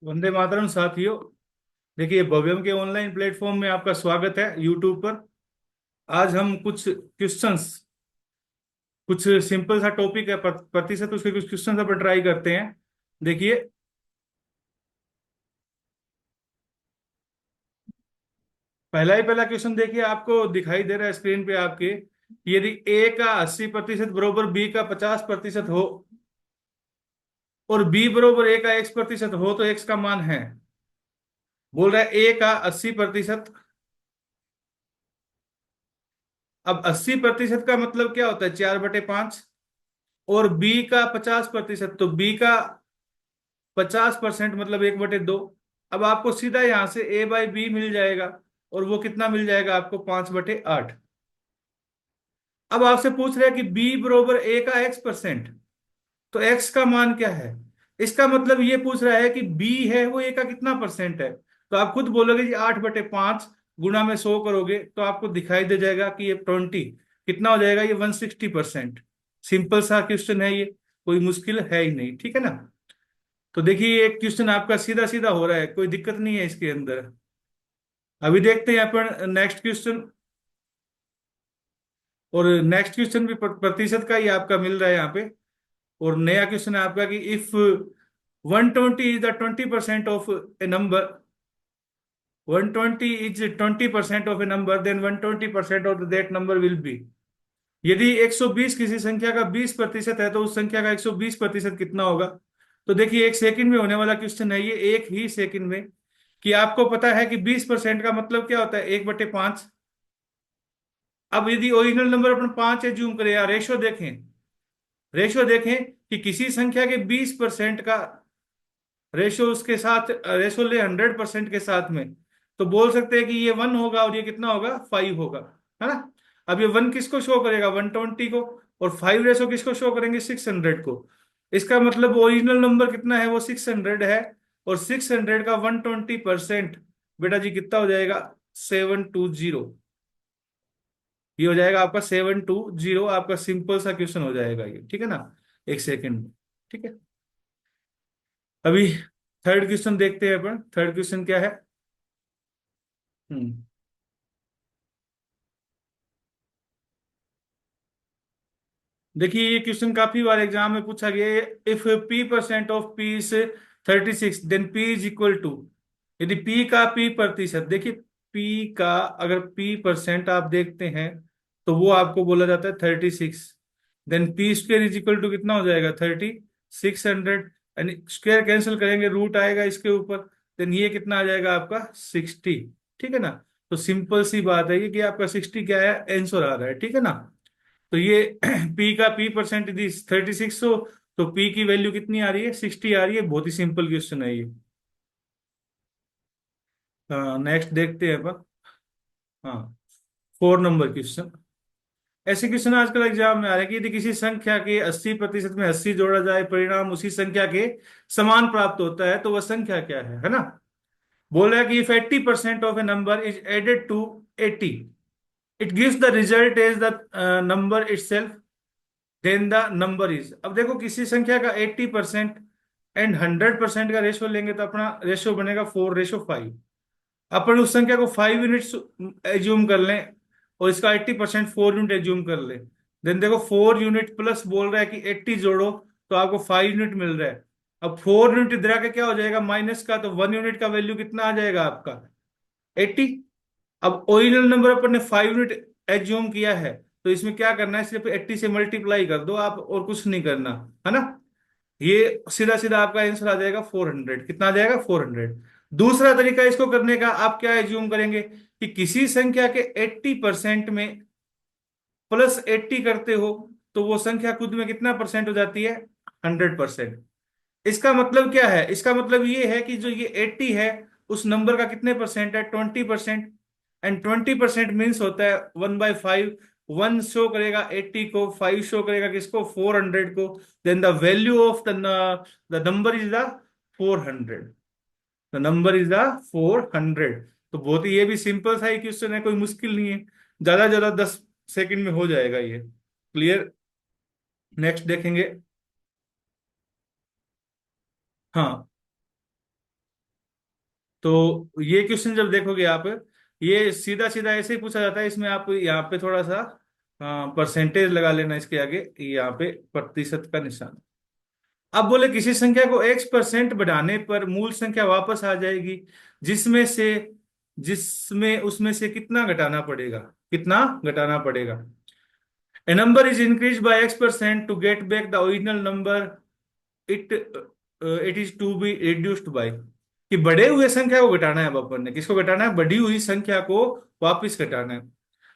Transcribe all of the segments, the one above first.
वंदे मातरम साथियों। देखिए, भव्यम के ऑनलाइन प्लेटफॉर्म में आपका स्वागत है यूट्यूब पर। आज हम कुछ क्वेश्चंस, कुछ सिंपल सा टॉपिक है, प्रतिशत उसके कुछ क्वेश्चंस पर ट्राई करते हैं। देखिए, पहला क्वेश्चन देखिए, आपको दिखाई दे रहा है स्क्रीन पे आपके। यदि ए का 80% बरोबर बी का 50% हो और बी बरोबर ए का X% हो तो एक्स का मान है। बोल रहा है ए का 80%। अब 80% का मतलब क्या होता है? 4/5। और बी का 50%, तो बी का 50% मतलब 1/2। अब आपको सीधा यहां से ए बाई बी मिल जाएगा। और वो कितना मिल जाएगा आपको? 5/8। अब आपसे पूछ रहे हैं कि बी बरोबर ए का X%, तो एक्स का मान क्या है? इसका मतलब ये पूछ रहा है कि बी है वो ए का कितना परसेंट है। तो आप खुद बोलोगे कि 8/5 गुणा में 100 करोगे तो आपको दिखाई दे जाएगा कि ये 20 कितना हो जाएगा? ये 160%। सिंपल सा क्वेश्चन है ये, कोई मुश्किल है ही नहीं, ठीक है ना। तो देखिए, एक क्वेश्चन आपका सीधा सीधा हो रहा है, कोई दिक्कत नहीं है इसके अंदर। अभी देखते हैं अपन नेक्स्ट क्वेश्चन। और नेक्स्ट क्वेश्चन भी प्रतिशत का ही आपका मिल रहा है यहाँ पे। और नया क्वेश्चन है आपका कि if 120 is the 20% of a number, 120 is 20% of a number, then 120% of that number will be. यदि 120 किसी संख्या का 20% है तो उस संख्या का 120% कितना होगा? तो देखिए, एक सेकंड में होने वाला क्वेश्चन है ये, एक ही सेकंड में। कि आपको पता है कि 20% का मतलब क्या होता है? 1/5। अब यदि ओरिजिनल नंबर अपन 5 एज्यूम करें या रेशो देखें, रेशो देखें कि किसी संख्या के 20% का रेशो उसके साथ, रेशो ले 100% के साथ में, तो बोल सकते हैं कि ये 1 होगा और ये कितना होगा? 5 होगा, है ना। अब ये 1 किसको शो करेगा? 120 को। और 5 रेशो किसको शो करेंगे? 600 को। इसका मतलब ओरिजिनल नंबर कितना है? वो 600 है। और 600 का 120% बेटा जी कितना हो जाएगा? 720। ये हो जाएगा आपका 720। आपका सिंपल सा क्वेश्चन हो जाएगा ये, ठीक है ना, एक सेकेंड में। ठीक है। अभी थर्ड क्वेश्चन देखते हैं अपन। थर्ड क्वेश्चन क्या है? हम्म देखिए, ये क्वेश्चन काफी बार एग्जाम में पूछा गया है। If P% of P is 36, then P is equal to. यदि P का P%, देखिए P का अगर P% आप देखते हैं तो वो आपको बोला जाता है 36। Then P² is equal to कितना हो जाएगा? 3600। यानी स्क्वायर कैंसिल करेंगे, रूट आएगा इसके ऊपर। देन ये कितना आ जाएगा आपका? 60। ठीक है ना। तो सिंपल सी बात है ये कि आपका 60 क्या है? आंसर आ रहा है, ठीक है ना। तो ये P का P% यदि 36 हो तो P की वैल्यू कितनी आ रही है? 60 आ रही है। बहुत ही सिंपल क्वेश्चन है ये। नेक्स्ट देखते हैं अपन। हाँ, 4 नंबर क्वेश्चन। ऐसे क्वेश्चन आजकल एग्जाम में आ रहे हैं कि यदि किसी संख्या के 80% में 80 जोड़ा जाए, परिणाम उसी संख्या के समान प्राप्त होता है, तो वह संख्या क्या है ना। बोल रहा है कि if 80% of a number is added to 80, it gives the result as the number itself, then the number is. अब देखो, किसी संख्या का 80% एंड 100% का रेशो लेंगे तो अपना रेशो बनेगा 4:5। अपन उस संख्या को 5 यूनिट्स एज्यूम कर लें और इसका 80% 4 यूनिट एज्यूम कर ले। देन देखो, 4 यूनिट प्लस बोल रहा है कि 80 जोड़ो तो आपको 5 यूनिट मिल रहा है। अब 4 यूनिट इधर आके क्या हो जाएगा? माइनस का, तो 1 यूनिट का वैल्यू कितना आ जाएगा आपका? 80। अब ओरिजिनल नंबर अपन ने 5 यूनिट एज्यूम किया है, तो इसमें क्या करना है? सिर्फ 80 से मल्टीप्लाई कर दो आप, और कुछ नहीं करना, है ना। ये सीधा सीधा आपका आंसर आ जाएगा 400। कितना आ जाएगा? 400। दूसरा तरीका इसको करने का, आप क्या एज्यूम करेंगे कि किसी संख्या के 80% में प्लस 80 करते हो तो वो संख्या खुद में कितना परसेंट हो जाती है? 100%। इसका मतलब क्या है? इसका मतलब ये है कि जो ये 80 है उस नंबर का कितने परसेंट है? 20%। एंड 20% मीन्स होता है 1/5। 1 शो करेगा 80 को, 5 शो करेगा किसको? 400 को। Then the value of the number is the 400। The number is the 400। तो बहुत ही, ये भी सिंपल सा ही क्वेश्चन है, कोई मुश्किल नहीं है। ज्यादा 10 सेकंड में हो जाएगा ये। क्लियर। नेक्स्ट देखेंगे। हाँ, तो ये क्वेश्चन जब देखोगे आप, ये सीधा सीधा ऐसे ही पूछा जाता है। इसमें आप यहाँ पे थोड़ा सा परसेंटेज लगा लेना इसके आगे, यहाँ पे प्रतिशत का निशान। अब बोले किसी संख्या को x% बढ़ाने पर मूल संख्या वापस आ जाएगी, जिसमें से जिसमें उसमें से कितना घटाना पड़ेगा, कितना घटाना पड़ेगा। A number is increased by x% to get back the original number it it is to be reduced by। कि बढ़े हुए संख्या को घटाना है। अब अपन ने किसको घटाना है, बढ़ी हुई संख्या को वापस घटाना है।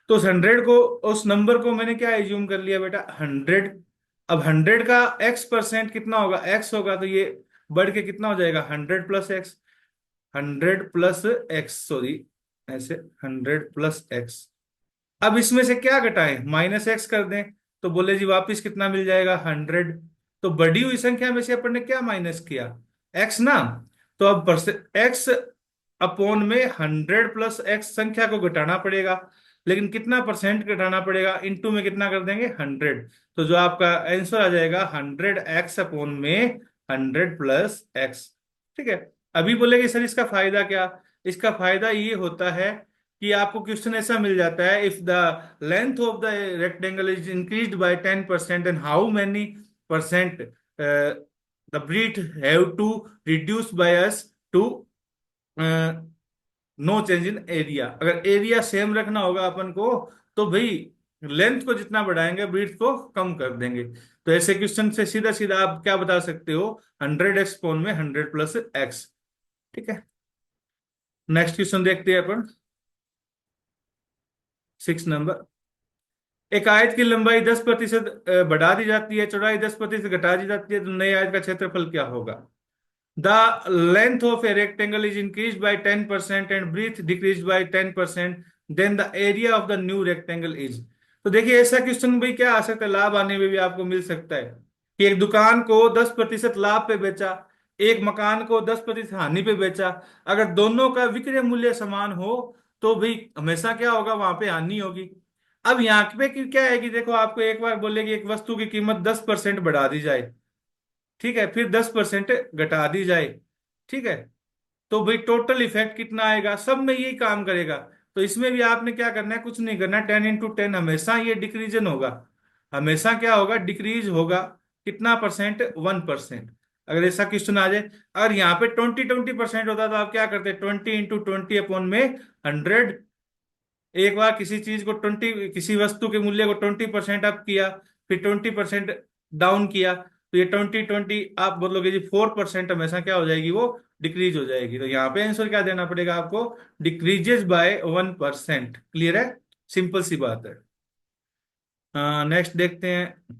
तो उस 100 को, उस नंबर को मैंने क्या एज्यूम कर लिया बेटा, 100। अब 100 का x% कितना होगा, x होगा, तो ये बढ़ के कितना हो जाएगा, 100 + x। 100 + x, सॉरी, ऐसे 100 + x। अब इसमें से क्या घटाएं, -x कर दें, तो बोले जी वापिस कितना मिल जाएगा, 100। तो बढ़ी हुई संख्या में से अपन ने क्या माइनस किया, x ना। तो अब x अपॉन में 100 + x संख्या को घटाना पड़ेगा, लेकिन कितना परसेंट घटाना पड़ेगा, इनटू में कितना कर देंगे, 100। तो जो आपका आंसर आ जाएगा 100x अपॉन में 100 + x। ठीक है। अभी बोलेगे सर इसका फायदा क्या। इसका फायदा ये होता है कि आपको क्वेश्चन ऐसा मिल जाता है, if the length of the rectangle is increased by 10% and how many percent the breadth have to reduce by as to no change in area. अगर एरिया सेम रखना होगा अपन को, तो भाई लेंथ को जितना बढ़ाएंगे ब्रीथ को कम कर देंगे। तो ऐसे क्वेश्चन से सीधा सीधा आप क्या बता सकते हो, 100x पॉन में 100 + x। ठीक है। नेक्स्ट क्वेश्चन देखते हैं अपन, 6 नंबर। एक आयत की लंबाई 10% बढ़ा दी जाती है, चौड़ाई 10% घटा दी जाती है, तो नए आयत का क्षेत्रफल क्या होगा। The length of a rectangle is increase by 10% and breadth decrease by 10%, then the area of the new rectangle is. तो देखिए ऐसा क्वेश्चन भाई क्या आ सकता है, लाभ आने में भी आपको मिल सकता है कि एक दुकान को 10% लाभ पे बेचा, एक मकान को 10% हानि पे बेचा। अगर दोनों का विक्रय मूल्य समान हो, तो भाई हमेशा क्या होगा, वहां पे हानि होगी। अब यहाँ पे क्या है कि देखो, आपको एक बार बोले कि एक वस्तु की कीमत 10% बढ़ा दी जाए, ठीक है, फिर 10% घटा दी जाए, ठीक है, तो भाई टोटल इफेक्ट कितना आएगा, सब में यही काम करेगा। तो इसमें भी आपने क्या करना है, कुछ नहीं करना, 10 × 10 हमेशा ये डिक्रीजन होगा, हमेशा क्या होगा, डिक्रीज होगा। कितना परसेंट, 1%। अगर ऐसा क्वेश्चन आ जाए, अगर यहाँ पे 20-20% होता तो आप क्या करते, 20 × 20 अपॉन में 100। एक बार किसी चीज को 20, किसी वस्तु के मूल्य को 20% अप किया, फिर 20% डाउन किया, तो ये 20-20 आप बोलोगे जी 4% हमेशा क्या हो जाएगी, वो डिक्रीज हो जाएगी। तो यहाँ पे आंसर क्या देना पड़ेगा आपको, डिक्रीजेस बाय 1%। क्लियर है, सिंपल सी बात है। नेक्स्ट देखते हैं।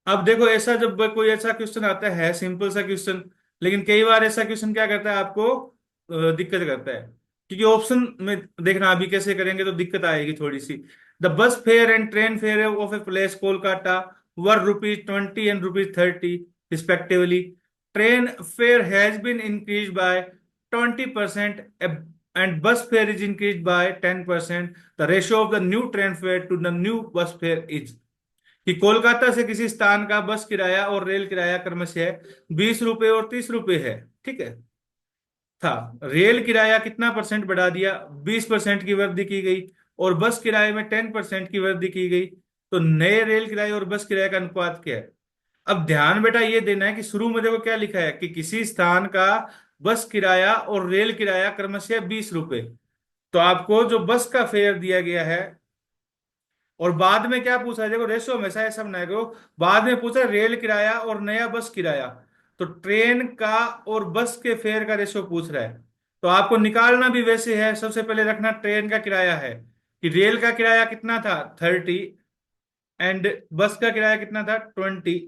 अब देखो ऐसा, जब कोई ऐसा क्वेश्चन आता है, सिंपल सा क्वेश्चन, लेकिन कई बार ऐसा क्वेश्चन क्या करता है, आपको दिक्कत करता है, क्योंकि ऑप्शन में देखना अभी कैसे करेंगे तो दिक्कत आएगी थोड़ी सी। The bus fare and train fare of a place Kolkata were ₹20 and ₹30 respectively. Train fare has been increase by 20% and bus fare is increase by 10%। The ratio of the new train fare to the new bus fare is. कि कोलकाता से किसी स्थान का बस किराया और rail किराया क्रमशः 20 रुपए और 30 रुपए है, ठीक है, था। रेल किराया कितना परसेंट बढ़ा दिया, 20% की वृद्धि की गई, और बस किराए में 10% की वृद्धि की गई। तो नए रेल किराए और बस किराए का अनुपात क्या है। अब ध्यान बेटा ये देना है कि शुरू में देखो क्या लिखा है, कि किसी स्थान का बस किराया और रेल किराया क्रमशः 20 रुपए। तो आपको जो बस का फेयर दिया गया है, और बाद में क्या पूछा है, देखो रेशो हमेशा ऐसा बनाया करो, बाद में पूछा रेल किराया और नया बस किराया। तो ट्रेन का और बस के फेयर का रेशो पूछ रहा है, तो आपको निकालना भी वैसे है। सबसे पहले रखना ट्रेन का किराया है, कि रेल का किराया कितना था, 30, एंड बस का किराया कितना था, 20,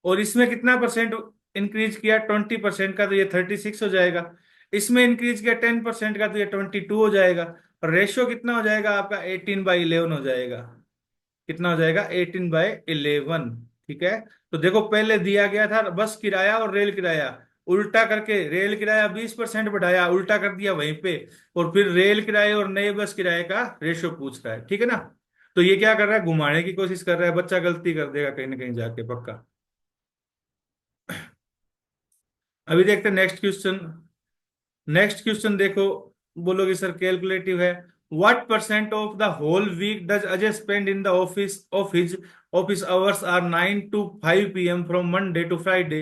और इसमें कितना परसेंट इंक्रीज किया, 20% का, तो ये 36 हो जाएगा। इसमें इंक्रीज किया 10% का, तो ये 22 हो जाएगा। और रेशियो कितना हो जाएगा आपका, 18/11 हो जाएगा। कितना हो जाएगा, 18/11। ठीक है। तो देखो पहले दिया गया था बस किराया और रेल किराया, उल्टा करके रेल किराया 20% बढ़ाया, उल्टा कर दिया वहीं पे, और फिर रेल किराए और नए बस किराए का रेशियो पूछ रहा है, ठीक है ना। तो ये क्या कर रहा है, घुमाने की कोशिश कर रहा है, बच्चा गलती कर देगा कहीं ना कहीं जाके पक्का। अभी देखते हैं नेक्स्ट क्वेश्चन। नेक्स्ट क्वेश्चन देखो, बोलोगे सर कैलकुलेटिव है। What percent of the whole week does Ajay spend in the office of his office hours are 9 to 5 PM from Monday to Friday.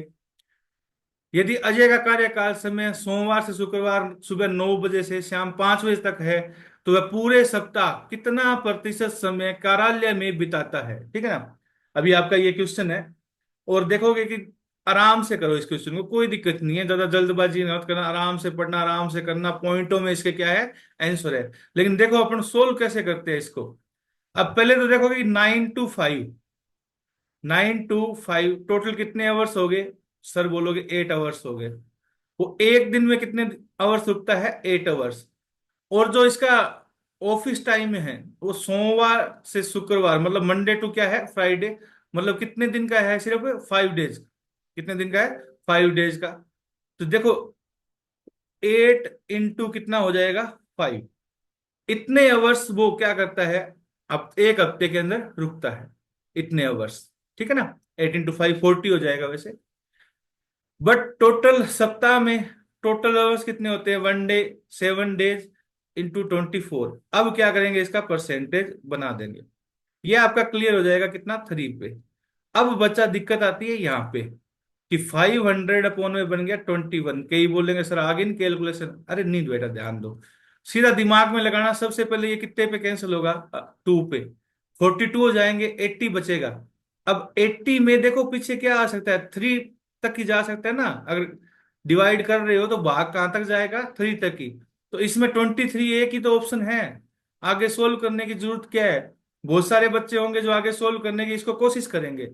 यदि अजय का कार्यकाल समय सोमवार से शुक्रवार सुबह 9 बजे से शाम 5 बजे तक है, तो वह पूरे सप्ताह कितना प्रतिशत समय कार्यालय में बिताता है। ठीक है ना। अभी आपका ये क्वेश्चन है, और देखोगे कि आराम से करो इस क्वेश्चन को, कोई दिक्कत नहीं है, ज्यादा जल्दबाजी मत करना, आराम से पढ़ना, आराम से करना, पॉइंटों में इसके क्या है आंसर है। लेकिन देखो अपन सोल्व कैसे करते हैं इसको। अब पहले तो देखोगे 9 to 5, 9 to 5 टोटल कितने आवर्स हो गए। सर बोलोगे 8 आवर्स हो गए। वो एक दिन में कितने आवर्स रुकता है, 8 आवर्स। और जो इसका ऑफिस टाइम है वो सोमवार से शुक्रवार, मतलब मंडे टू क्या है फ्राइडे, मतलब कितने दिन का है, सिर्फ 5 डेज। कितने दिन का है, 5 डेज का। तो देखो 8 into कितना हो जाएगा, 5। इतने आवर्स वो क्या करता है, अब एक हफ्ते के अंदर रुकता है, इतने आवर्स। ठीक है ना। 8 into 5 40 हो जाएगा वैसे। बट टोटल सप्ताह में टोटल आवर्स कितने होते हैं, 1 डे, 7 डेज इंटू 24। अब क्या करेंगे, इसका परसेंटेज बना देंगे। ये आपका क्लियर हो जाएगा कितना, 3 पे। अब बच्चा दिक्कत आती है यहाँ पे कि 500 अपॉन में बन गया 21। कई बोलेंगे सर आगे इन कैलकुलेशन, अरे नहीं बेटा ध्यान दो, सीधा दिमाग में लगाना। सबसे पहले ये कितने पे कैंसिल होगा, 2 पे। 42 हो जाएंगे, 80 बचेगा। अब 80 में देखो पीछे क्या आ सकता है, 3 तक ही जा सकता है ना। अगर डिवाइड कर रहे हो तो भाग कहां तक जाएगा, 3 तक ही। तो इसमें 23 एक ही तो ऑप्शन है। आगे सोल्व करने की जरूरत क्या है। बहुत सारे बच्चे होंगे जो आगे सोल्व करने की इसको कोशिश करेंगे,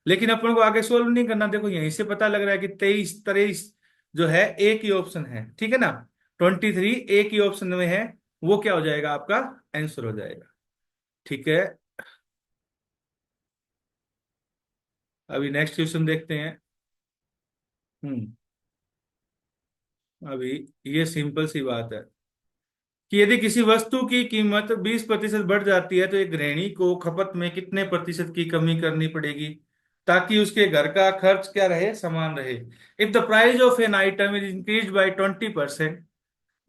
लेकिन अपन को आगे सोल्व नहीं करना। देखो यहीं से पता लग रहा है कि 23 23 जो है एक ही ऑप्शन है। ठीक है ना। 23 एक ही ऑप्शन में है, वो क्या हो जाएगा आपका आंसर हो जाएगा। ठीक है। अभी नेक्स्ट क्वेश्चन देखते हैं। हम्म। अभी ये सिंपल सी बात है कि यदि किसी वस्तु की कीमत 20% बढ़ जाती है, तो एक गृहिणी को खपत में कितने प्रतिशत की कमी करनी पड़ेगी ताकि उसके घर का खर्च क्या रहे, समान रहे। If the price of an item is increase by 20%,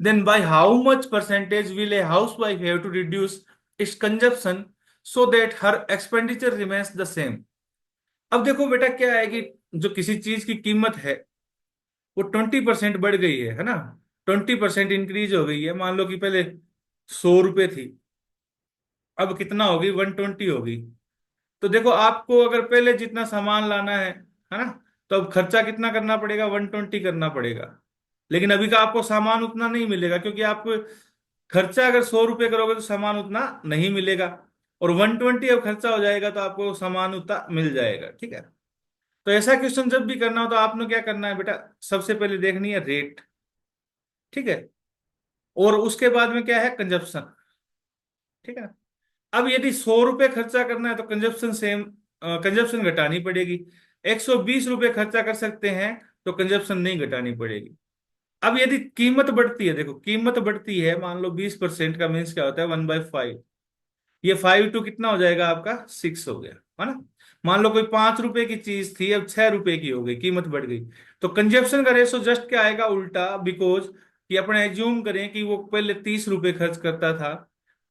then by how much percentage will a housewife have to reduce its consumption so that her expenditure remains the same। अब देखो बेटा क्या है कि जो किसी चीज की कीमत है वो 20% बढ़ गई है ना। 20% इंक्रीज हो गई है। मान लो कि पहले 100 रुपए थी, अब कितना होगी, 120 होगी। तो देखो आपको अगर पहले जितना सामान लाना है ना, तो अब खर्चा कितना करना पड़ेगा, 120 करना पड़ेगा। लेकिन अभी का आपको सामान उतना नहीं मिलेगा, क्योंकि आप खर्चा अगर 100 रुपये करोगे तो सामान उतना नहीं मिलेगा। और 120 अब खर्चा हो जाएगा तो आपको सामान उतना मिल जाएगा। ठीक है। तो ऐसा क्वेश्चन जब भी करना हो तो आपने क्या करना है बेटा, सबसे पहले देखनी है रेट। ठीक है। और उसके बाद में क्या है, कंजप्शन। ठीक है ना। अब यदि 100 रुपये खर्चा करना है तो कंजप्शन सेम, कंजप्शन घटानी पड़ेगी। 120 रुपये खर्चा कर सकते हैं तो कंजप्शन नहीं घटानी पड़ेगी। अब यदि कीमत बढ़ती है, देखो कीमत बढ़ती है, मान लो 20% का मीन्स क्या होता है, 1/5। ये 5 to कितना हो जाएगा आपका, 6 हो गया, है ना। मान लो कोई 5 रुपए की चीज थी, अब 6 रुपए की हो गई, कीमत बढ़ गई। तो कंजप्शन का रेशो जस्ट क्या आएगा, उल्टा। बिकॉज कि अपने एज्यूम करें कि वो पहले 30 रुपए खर्च करता था,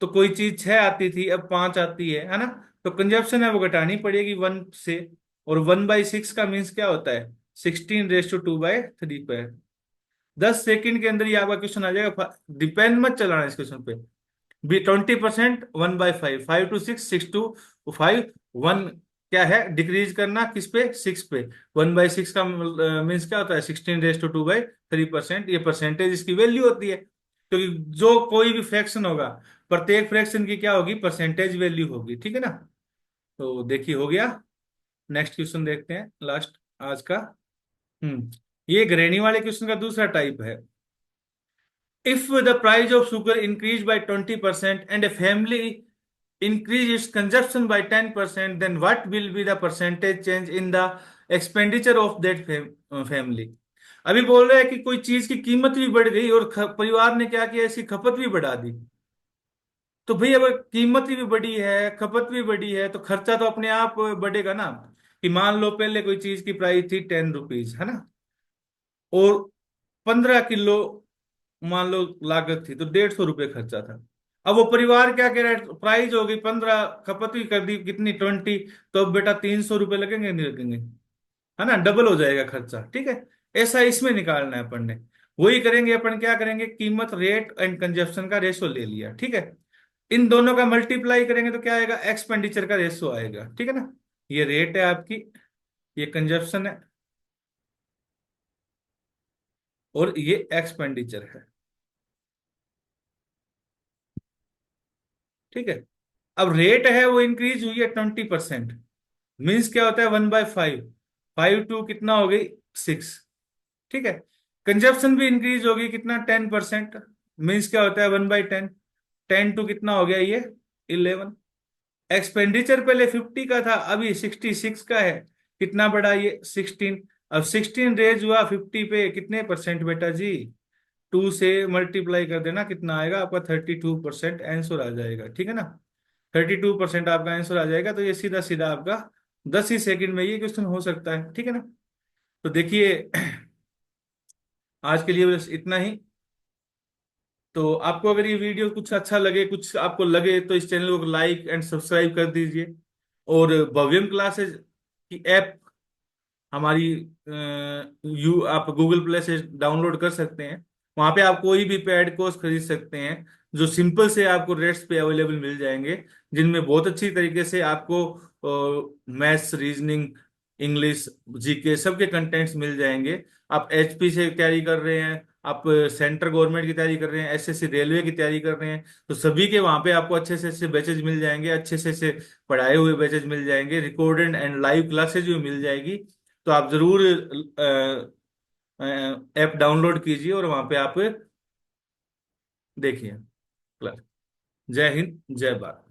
तो कोई चीज 6 आती थी, अब 5 आती है ना। तो कंजप्शन है वो घटानी पड़ेगी 1 से। और 1/6 का मीन्स क्या होता है, 16:2/3 पे। 10 सेकंड के अंदर ये आपका क्वेश्चन आ जाएगा। डिपेंड मत चलाना इस क्वेश्चन पे। बी 20%, 1/5, 5 to 6, 6 to 5, 1 क्या है, डिक्रीज करना किस पे, 6 पे। 1/6 का मीन्स क्या होता है, 16:2/3%। ये परसेंटेज इसकी वैल्यू होती है, क्योंकि जो कोई भी फ्रैक्शन होगा, प्रत्येक फ्रैक्शन की क्या होगी, परसेंटेज वैल्यू होगी। ठीक है ना। तो देखिए हो गया। नेक्स्ट क्वेश्चन देखते हैं, लास्ट आज का। ये गृहिणी वाले क्वेश्चन का दूसरा टाइप है। If the price of sugar increased by 20% and a family increase its consumption by 10%, then what will be the percentage change in the expenditure of that family। अभी बोल रहे हैं कि कोई चीज की कीमत भी बढ़ गई और परिवार ने क्या किया, इसकी खपत भी बढ़ा दी। तो भाई अगर कीमत भी बढ़ी है, खपत भी बढ़ी है, तो खर्चा तो अपने आप बढ़ेगा ना। कि मान लो पहले कोई चीज की प्राइस थी 10 रुपीज, है ना। और 15 किलो मान लो लागत थी, तो 150 रुपये खर्चा था। अब वो परिवार क्या कह रहा है, प्राइस हो गई 15, खपत भी कर दी कितनी 20, तो अब बेटा 300 रुपये लगेंगे नहीं लगेंगे, है ना, डबल हो जाएगा खर्चा, ठीक है। ऐसा इसमें निकालना है अपन ने। वही करेंगे अपन, क्या करेंगे, कीमत रेट एंड कंजप्शन का रेशो ले लिया, ठीक है। इन दोनों का मल्टीप्लाई करेंगे तो क्या आएगा, एक्सपेंडिचर का रेशो आएगा, ठीक है ना। ये रेट है आपकी, ये कंजप्शन है, और ये एक्सपेंडिचर है, ठीक है। अब रेट है वो इंक्रीज हुई है 20%, मीन्स क्या होता है 1/5, 5 टू कितना हो गई 6, ठीक है। कंजप्शन भी इंक्रीज होगी कितना 10%, मीन्स क्या होता है 1/10, 10 टू कितना हो गया ये 11। एक्सपेंडिचर पहले 50 का था, अभी 66 का है, कितना बढ़ा ये 16। अब 16 रेज हुआ 50 पे कितने परसेंट बेटा जी, 2 से मल्टीप्लाई कर देना, कितना आएगा आपका 32% आंसर आ जाएगा, ठीक है ना। 32% आपका आंसर आ जाएगा, तो ये सीधा सीधा आपका 10 ही सेकंड में ये क्वेश्चन हो सकता है, ठीक है ना। तो देखिए आज के लिए बस इतना ही। तो आपको अगर ये वीडियो कुछ अच्छा लगे, कुछ आपको लगे, तो इस चैनल को लाइक एंड सब्सक्राइब कर दीजिए। और भव्यम क्लासेस की ऐप हमारी आप गूगल प्ले से डाउनलोड कर सकते हैं। वहां पे आप कोई भी पेड कोर्स खरीद सकते हैं, जो सिंपल से आपको रेट्स पे अवेलेबल मिल जाएंगे, जिनमें बहुत अच्छी तरीके से आपको मैथ्स, रीजनिंग, इंग्लिश, जीके सबके कंटेंट्स मिल जाएंगे। आप एचपी से तैयारी कर रहे हैं, आप सेंट्रल गवर्नमेंट की तैयारी कर रहे हैं, एसएससी रेलवे की तैयारी कर रहे हैं, तो सभी के वहां पे आपको अच्छे से अच्छे बैचेज मिल जाएंगे, अच्छे से पढ़ाए हुए बैचेज मिल जाएंगे, रिकॉर्डेड एंड लाइव क्लासेज भी मिल जाएगी। तो आप जरूर ऐप डाउनलोड कीजिए और वहां पे आप देखिए। जय हिंद, जय भारत।